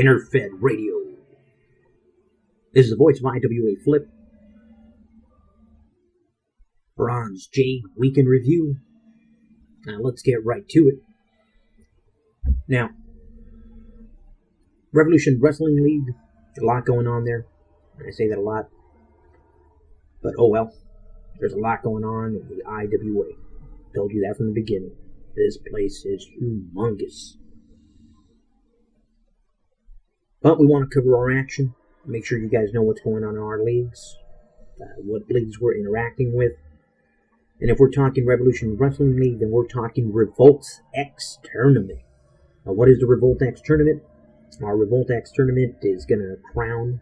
InterFed Radio. This is the voice of IWA Flip. Ron's J Weekend Review. Now let's get right to it. Now, Revolution Wrestling League, a lot going on there. I say that a lot. But oh well, there's a lot going on in the IWA. Told you that from the beginning. This place is humongous. But we want to cover our action. Make sure you guys know what's going on in our leagues. What leagues we're interacting with. And if we're talking Revolution Wrestling League, then we're talking Revolt X Tournament. Now, what is the Revolt X Tournament? Our Revolt X Tournament is going to crown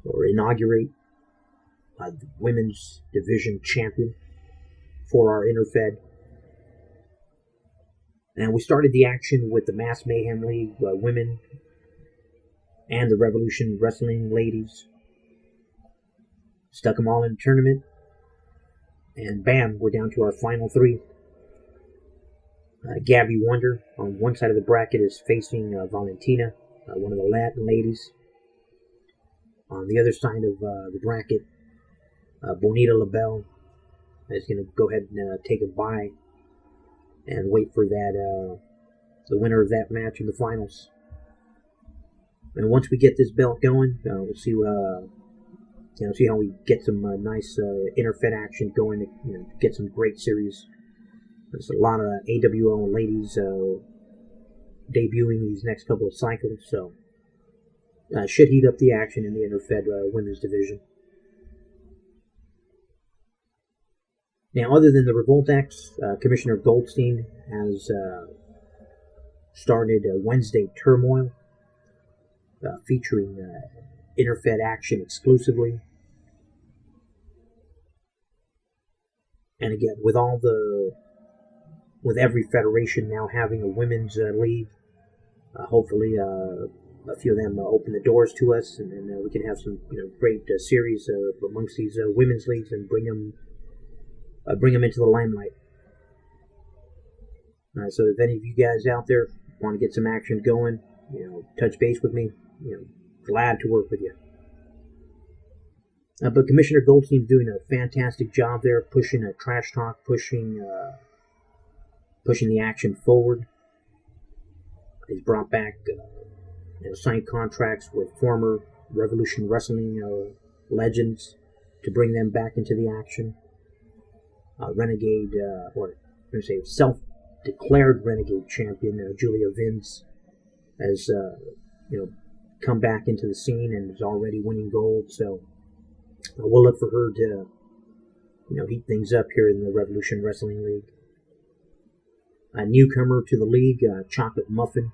or inaugurate the Women's Division Champion for our InterFed. And we started the action with the Mass Mayhem League women and the Revolution Wrestling ladies. Stuck them all in a tournament. And bam, we're down to our final three. Gabby Wonder on one side of the bracket is facing Valentina, one of the Latin ladies. On the other side of the bracket, Bonita LaBelle is going to go ahead and take a bye and wait for that the winner of that match in the finals. And once we get this belt going, we'll see see how we get some nice InterFed action going. Get some great series. There's a lot of AWO ladies debuting these next couple of cycles, so should heat up the action in the InterFed Women's Division. Now, other than the Revolt X, Commissioner Goldstein has started Wednesday Turmoil, featuring InterFed action exclusively. And again, with every federation now having a women's league, hopefully a few of them open the doors to us, and then we can have some great series amongst these women's leagues and bring them into the limelight. So if any of you guys out there want to get some action going, touch base with me. Glad to work with you. But Commissioner Goldstein's doing a fantastic job there, pushing trash talk, pushing the action forward. He's brought back signed contracts with former Revolution Wrestling legends to bring them back into the action. Renegade, self-declared Renegade champion Julia Vince has come back into the scene and is already winning gold. So we'll look for her to heat things up here in the Revolution Wrestling League. A newcomer to the league, Chocolate Muffin,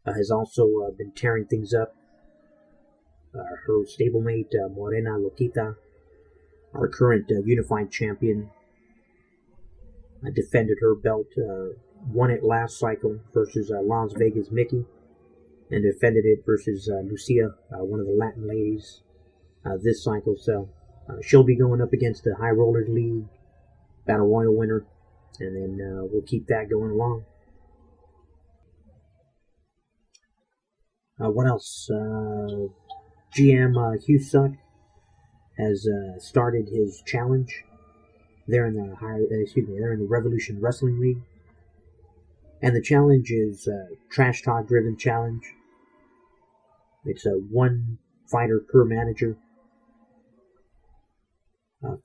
has also been tearing things up. Her stablemate, Morena Loquita, our current unified champion, defended her belt, won it last cycle versus Las Vegas Mickey, and defended it versus Lucia, one of the Latin ladies, this cycle. So she'll be going up against the High Rollers League Battle Royal winner, and then we'll keep that going along. What else? GM Hugh Suck has started his challenge. They're in the Revolution Wrestling League, and the challenge is a trash talk driven challenge. It's a one fighter per manager.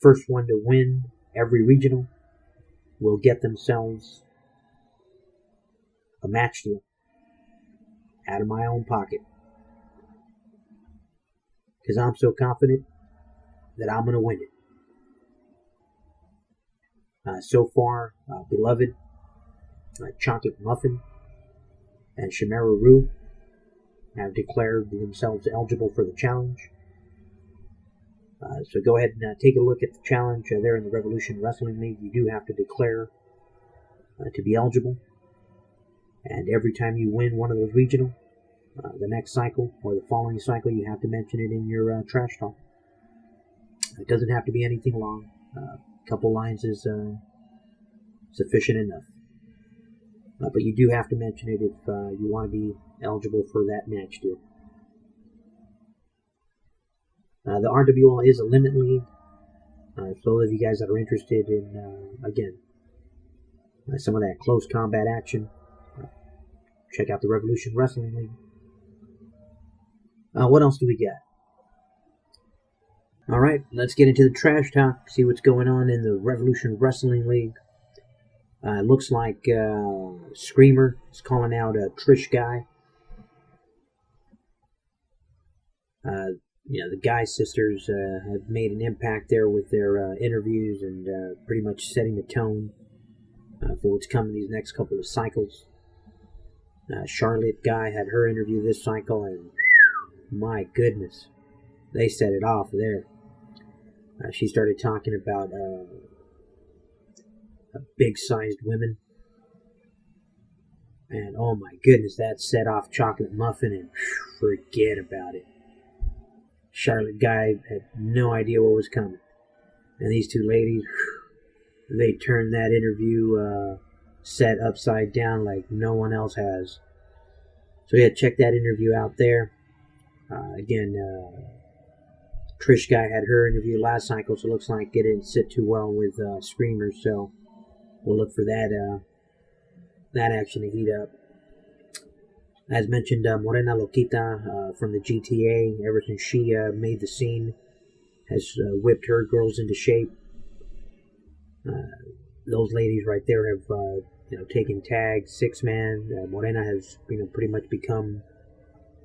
First one to win every regional will get themselves a match deal out of my own pocket, because I'm so confident that I'm going to win it. So far, Beloved, Chocolate Muffin, and Shimera Rue have declared themselves eligible for the challenge. So go ahead and take a look at the challenge there in the Revolution Wrestling League. You do have to declare to be eligible. And every time you win one of those regional, the next cycle or the following cycle, you have to mention it in your trash talk. It doesn't have to be anything long. A couple lines is sufficient enough. But you do have to mention it if you want to be eligible for that match deal. The RWL is a limit league. For those of you guys that are interested in, again, some of that close combat action, check out the Revolution Wrestling League. What else do we got? Alright, let's get into the trash talk, see what's going on in the Revolution Wrestling League. It looks like Screamer is calling out Trish Guy. The Guy sisters have made an impact there with their interviews and pretty much setting the tone for what's coming these next couple of cycles. Charlotte Guy had her interview this cycle, and my goodness, they set it off there. She started talking about big-sized women, and oh my goodness, that set off Chocolate Muffin, and forget about it. Charlotte Guy had no idea what was coming, and these two ladies, they turned that interview set upside down like no one else has. So yeah, check that interview out there. Again, Trish Guy had her interview last cycle, so it looks like it didn't sit too well with Screamers, so we'll look for that action to heat up. As mentioned, Morena Loquita from the GTA, ever since she made the scene, has whipped her girls into shape. Those ladies right there have taken tag, 6-man. Morena has pretty much become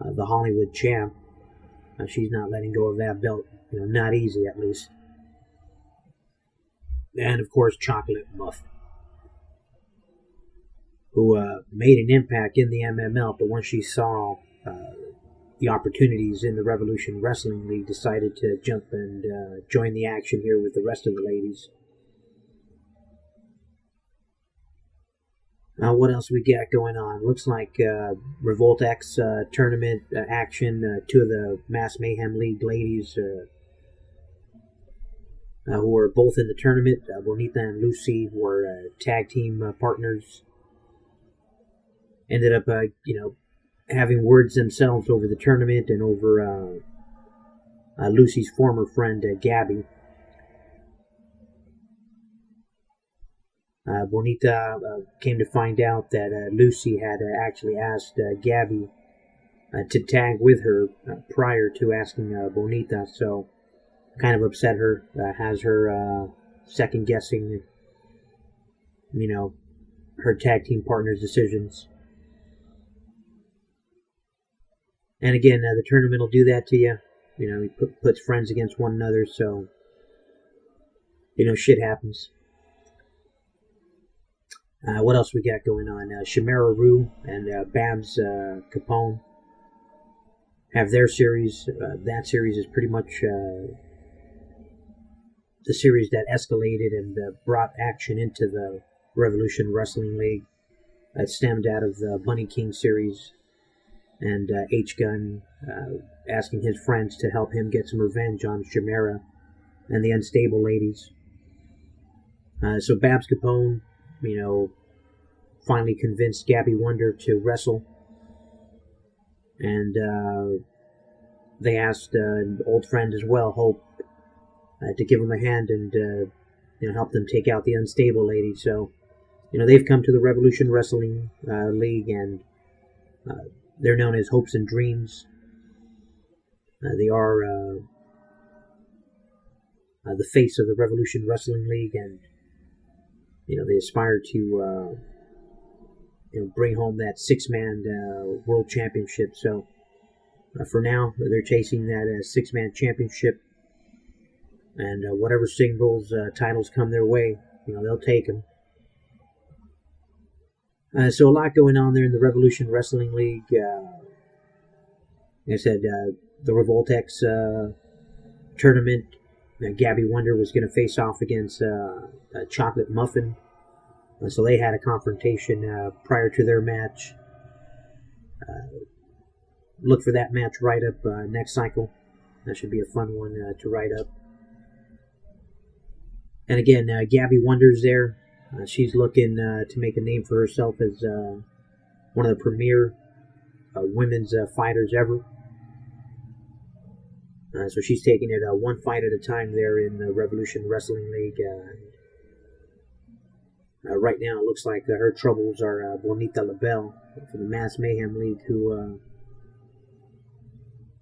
the Hollywood champ. She's not letting go of that belt, not easy at least. And of course, Chocolate Muffin, who made an impact in the MML, but once she saw the opportunities in the Revolution Wrestling League, decided to jump and join the action here with the rest of the ladies. What else we got going on? Looks like Revolt X tournament action. Two of the Mass Mayhem League ladies who were both in the tournament, Bonita and Lucy, were tag team partners. Ended up, having words themselves over the tournament and over Lucy's former friend, Gabby. Bonita came to find out that Lucy had actually asked Gabby to tag with her prior to asking Bonita, so kind of upset her, has her second guessing, her tag team partner's decisions. And again, the tournament will do that to you. He puts friends against one another, so shit happens. What else we got going on? Chimera Rue and Babs Capone have their series. That series is pretty much the series that escalated and brought action into the Revolution Wrestling League. That stemmed out of the Bunny King series, and H-Gun asking his friends to help him get some revenge on Chimera and the Unstable ladies. So Babs Capone, finally convinced Gabby Wonder to wrestle, and they asked an old friend as well, Hope, to give them a hand and help them take out the Unstable ladies. So they've come to the Revolution Wrestling League, and they're known as Hopes and Dreams. They are the face of the Revolution Wrestling League, and they aspire to bring home that 6-man world championship. So for now, they're chasing that 6-man championship, and whatever singles titles come their way, they'll take them. So a lot going on there in the Revolution Wrestling League. Like I said, the Revolt X tournament, Gabby Wonder was going to face off against Chocolate Muffin. So they had a confrontation prior to their match. Look for that match right up next cycle. That should be a fun one to write up. And again, Gabby Wonder's there. She's looking to make a name for herself as one of the premier women's fighters ever. So she's taking it one fight at a time there in the Revolution Wrestling League. Right now, it looks like her troubles are Bonita LaBelle from the Mass Mayhem League, who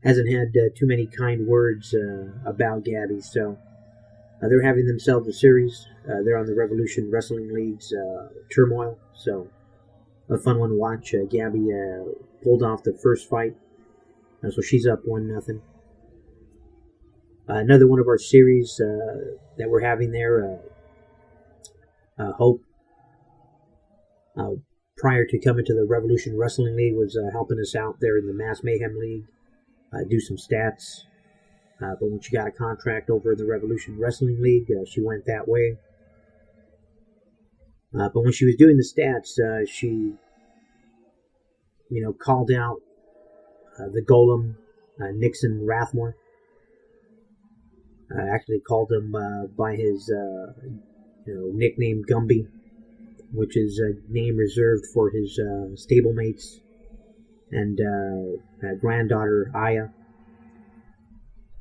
hasn't had too many kind words about Gabby. So they're having themselves a series. They're on the Revolution Wrestling League's Turmoil. So a fun one to watch. Gabby pulled off the first fight, so she's up 1-0. Another one of our series that we're having there, Hope, prior to coming to the Revolution Wrestling League, was helping us out there in the Mass Mayhem League, do some stats. But when she got a contract over in the Revolution Wrestling League, she went that way. But when she was doing the stats, she, called out the Golem, Nixon Rathmore. Actually called him by his nickname Gumby, which is a name reserved for his stablemates and granddaughter Aya.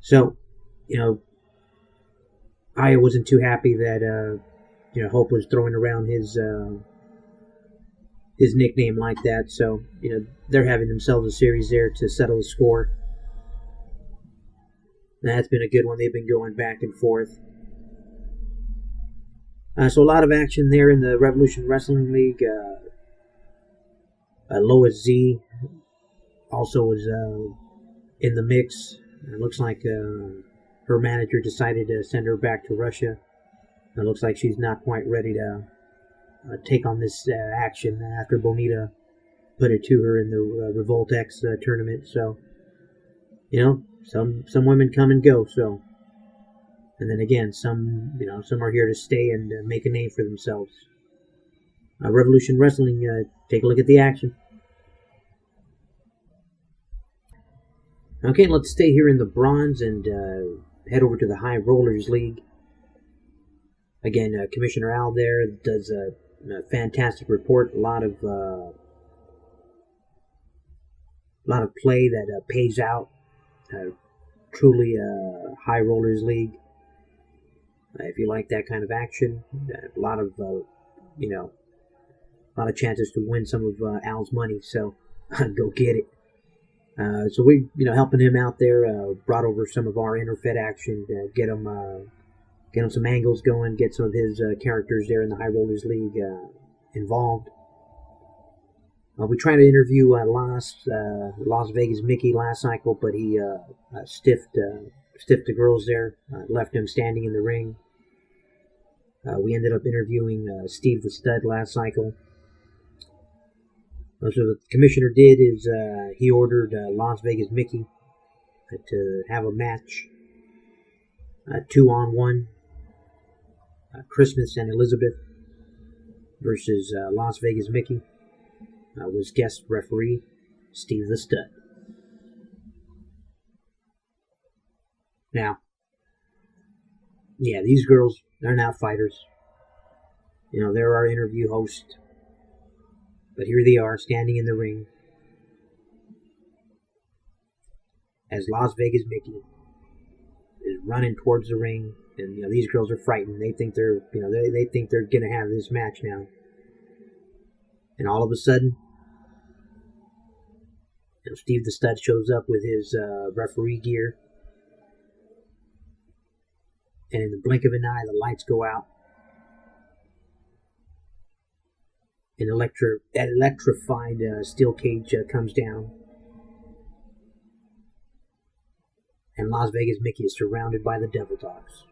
So, Aya wasn't too happy that Hope was throwing around his nickname like that. So, they're having themselves a series there to settle the score. That's been a good one. They've been going back and forth. So a lot of action there in the Revolution Wrestling League. Lois Z also was in the mix. It looks like her manager decided to send her back to Russia. It looks like she's not quite ready to take on this action after Bonita put it to her in the Revolt X tournament. So, some women come and go. So, and then again, some are here to stay and make a name for themselves. Revolution Wrestling, take a look at the action. Okay, let's stay here in the bronze and head over to the High Rollers League. Again, Commissioner Al there does a fantastic report. A lot of play that pays out. Truly a High Rollers League. If you like that kind of action, a lot of chances to win some of Al's money. So go get it. So we, helping him out there. Brought over some of our InterFed action, get him some angles going, get some of his characters there in the High Rollers League involved. We tried to interview Las Vegas Mickey last cycle, but he stiffed the girls there, left him standing in the ring. We ended up interviewing Steve the Stud last cycle. So what the commissioner did is he ordered Las Vegas Mickey to have a match, 2-on-1, Christmas and Elizabeth versus Las Vegas Mickey. Was guest referee Steve the Stud. Now, yeah, these girls, they're not fighters. They're our interview host. But here they are, standing in the ring as Las Vegas Mickey is running towards the ring, and these girls are frightened. They think they're gonna have this match now, and all of a sudden, Steve the Stud shows up with his referee gear, and in the blink of an eye, the lights go out. An electrified steel cage comes down, and Las Vegas Mickey is surrounded by the Devil Dogs.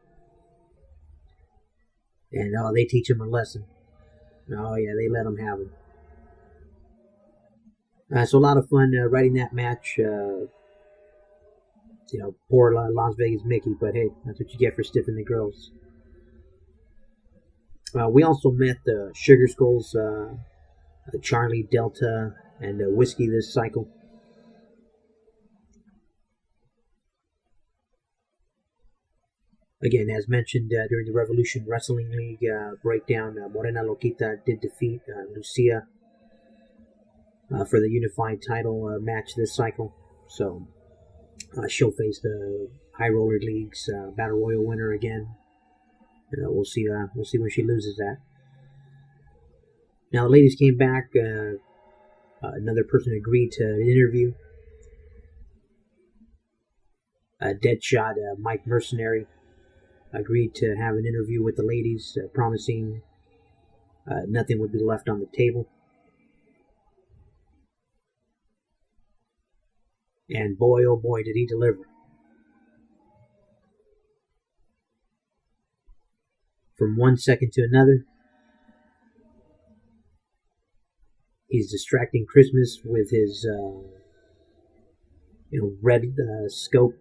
And they teach him a lesson. Oh yeah, they let him have him. So a lot of fun writing that match. Poor Las Vegas Mickey, but hey, that's what you get for stiffing the girls. We also met the Sugar Skulls, Charlie, Delta, and Whiskey this cycle. Again, as mentioned during the Revolution Wrestling League breakdown, Morena Loquita did defeat Lucia for the unified title match this cycle. So she'll face the High Roller League's Battle Royal winner again. We'll see when she loses that. Now the ladies came back. Another person agreed to an interview. Deadshot Mike Mercenary agreed to have an interview with the ladies, promising nothing would be left on the table. And boy, oh boy, did he deliver. From 1 second to another, he's distracting Christmas with his red scope,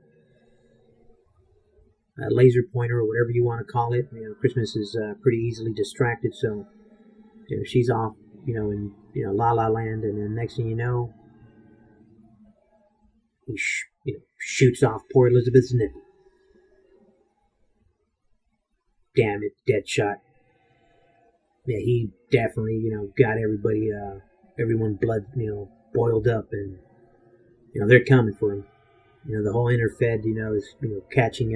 laser pointer, or whatever you want to call it. Christmas is pretty easily distracted, so she's off, in La La Land, and then next thing you know, he shoots off poor Elizabeth's nipple. Damn it, Deadshot. Yeah, he definitely, got everyone blood, boiled up, and they're coming for him. The whole InterFed, is catching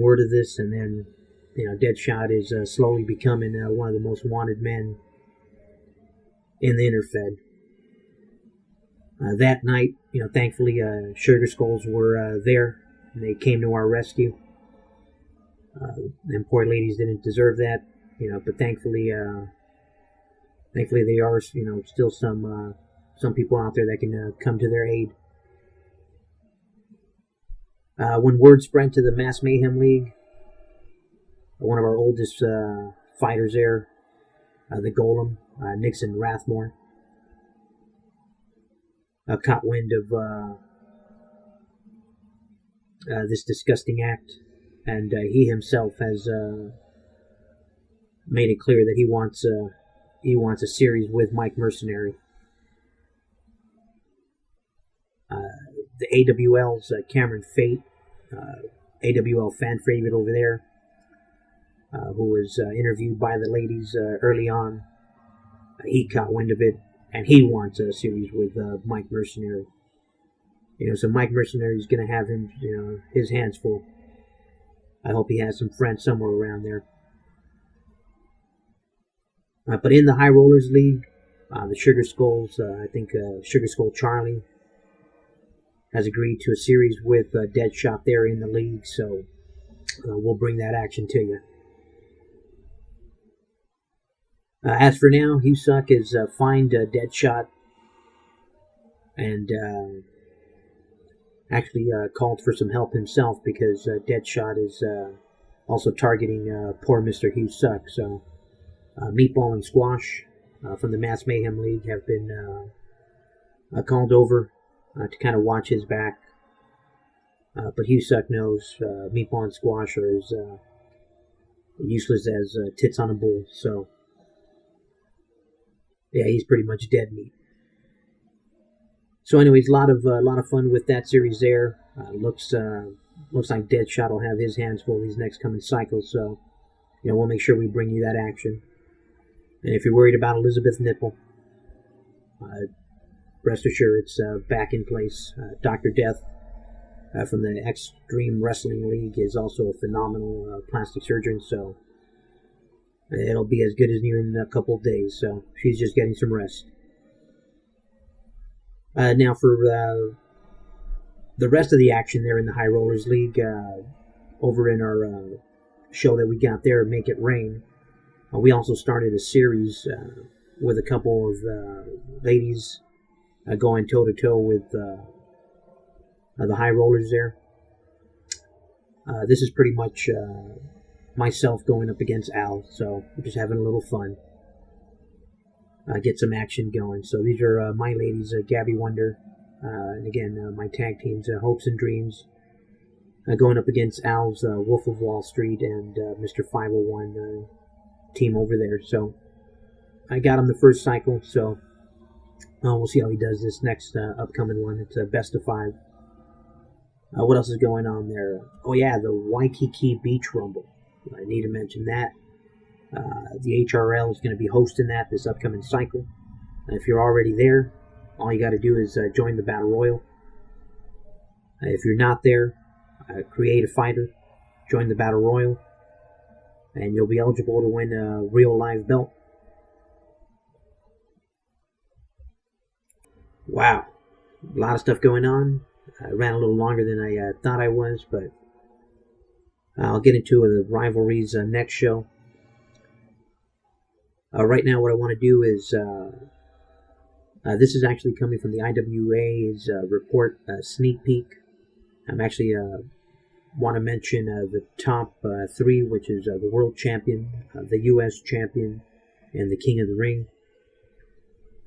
word of this, and then Deadshot is slowly becoming one of the most wanted men in the InterFed. That night, thankfully, Sugar Skulls were there, and they came to our rescue. Them poor ladies didn't deserve that, but thankfully they are, still some people out there that can come to their aid. When word spread to the Mass Mayhem League, one of our oldest fighters there, the Golem, Nixon Rathmore, caught wind of this disgusting act, and he himself has made it clear that he wants a series with Mike Mercenary. The AWL's Cameron Fate, AWL fan favorite over there, who was interviewed by the ladies early on, he caught wind of it, and he wants a series with Mike Mercenary. So Mike Mercenary is going to have him, his hands full. I hope he has some friends somewhere around there. But in the High Rollers League, the Sugar Skulls, I think Sugar Skull Charlie has agreed to a series with Deadshot there in the league, so we'll bring that action to you. As for now, Husak has fined Deadshot and actually called for some help himself, because Deadshot is also targeting poor Mr. Husak. So Meatball and Squash from the Mass Mayhem League have been called over to kind of watch his back. But Husak knows Meatball and Squash are as useless as tits on a bull. So yeah, he's pretty much dead meat. So anyways, a lot of fun with that series there. Looks like Deadshot will have his hands full these next coming cycles. So we'll make sure we bring you that action. And if you're worried about Elizabeth Nipple, rest assured it's back in place. Dr. Death from the Extreme Wrestling League is also a phenomenal plastic surgeon, so it'll be as good as new in a couple of days. So she's just getting some rest. Now for the rest of the action there in the High Rollers League, over in our show that we got there, Make It Rain, we also started a series with a couple of ladies going toe-to-toe with the High Rollers there. This is pretty much myself going up against Al, so we're just having a little fun. Get some action going. So these are my ladies, Gabby Wonder, and again, my tag teams, Hopes and Dreams, going up against Al's Wolf of Wall Street and Mr. 501 team over there. So I got him the first cycle, so we'll see how he does this next upcoming one. It's a best of 5. What else is going on there? Oh yeah, the Waikiki Beach Rumble. I need to mention that. The HRL is going to be hosting that this upcoming cycle. If you're already there, all you got to do is join the Battle Royal. If you're not there, create a fighter, join the Battle Royal, and you'll be eligible to win a real live belt. Wow, a lot of stuff going on. I ran a little longer than I thought I was, but I'll get into the rivalries next show. Right now, what I want to do is, this is actually coming from the IWA's report sneak peek. I'm actually want to mention the top three, which is the World Champion, the U.S. Champion, and the King of the Ring.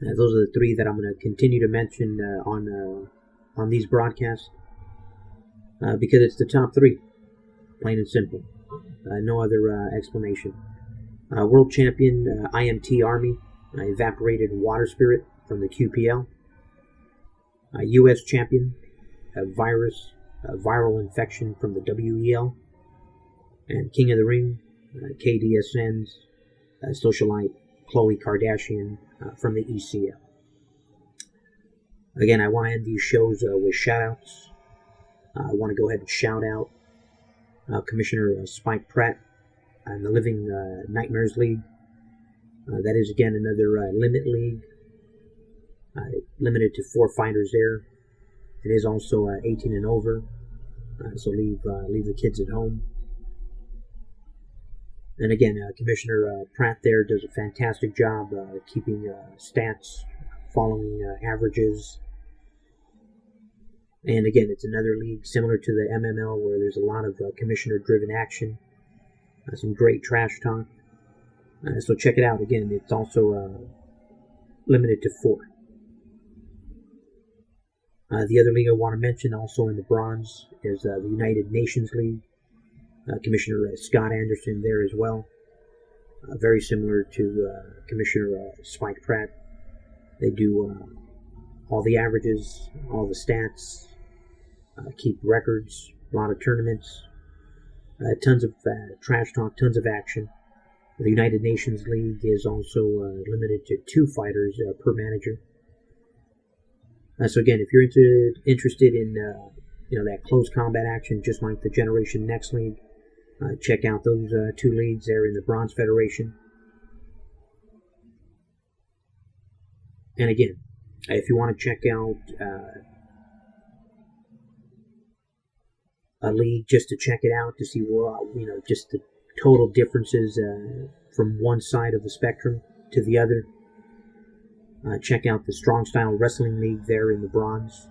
Those are the three that I'm going to continue to mention on these broadcasts because it's the top three, plain and simple. No other explanation. World Champion IMT Army, Evaporated Water Spirit from the QPL. U.S. Champion Viral Infection from the WEL. And King of the Ring, KDSN's Socialite Khloe Kardashian from the ECL. Again, I want to end these shows with shout-outs. I want to go ahead and shout out Commissioner Spike Pratt and the Living Nightmares League. That is, again, another limit league. Limited to 4 fighters there. It is also 18 and over. So leave the kids at home. And again, Commissioner Pratt there does a fantastic job keeping stats, following averages. And again, it's another league similar to the MML where there's a lot of commissioner-driven action. Some great trash talk. So check it out. Again, it's also limited to 4. The other league I want to mention also in the bronze is the United Nations League. Commissioner Scott Anderson there as well. Very similar to Commissioner Spike Pratt. They do all the averages, all the stats, keep records, a lot of tournaments, tons of trash talk, tons of action. The United Nations League is also limited to 2 fighters per manager. So again, if you're interested in that close combat action, just like the Generation Next League, check out those 2 leagues there in the Bronze Federation. And again, if you want to check out a league just to check it out, to see just the total differences from one side of the spectrum to the other, check out the Strong Style Wrestling League there in the bronze.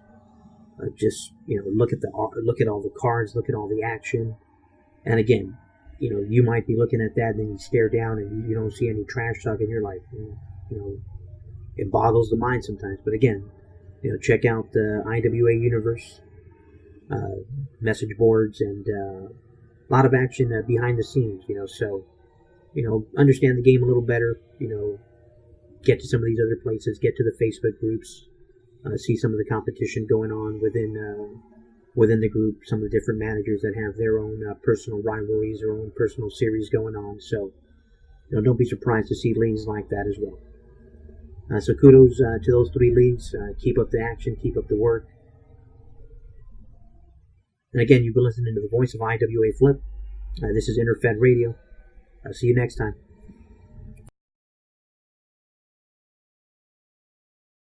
Just look at all the cards, look at all the action. And again, you might be looking at that, and then you stare down and you don't see any trash talk, and you're like, it boggles the mind sometimes. But again, check out the IWA Universe, message boards, and a lot of action behind the scenes. So understand the game a little better. Get to some of these other places, get to the Facebook groups, see some of the competition going on within the group, some of the different managers that have their own personal rivalries, their own personal series going on. So, don't be surprised to see leagues like that as well. So kudos to those 3 leagues. Keep up the action, keep up the work. And again, you've been listening to the voice of IWA Flip. This is InterFed Radio. I'll see you next time.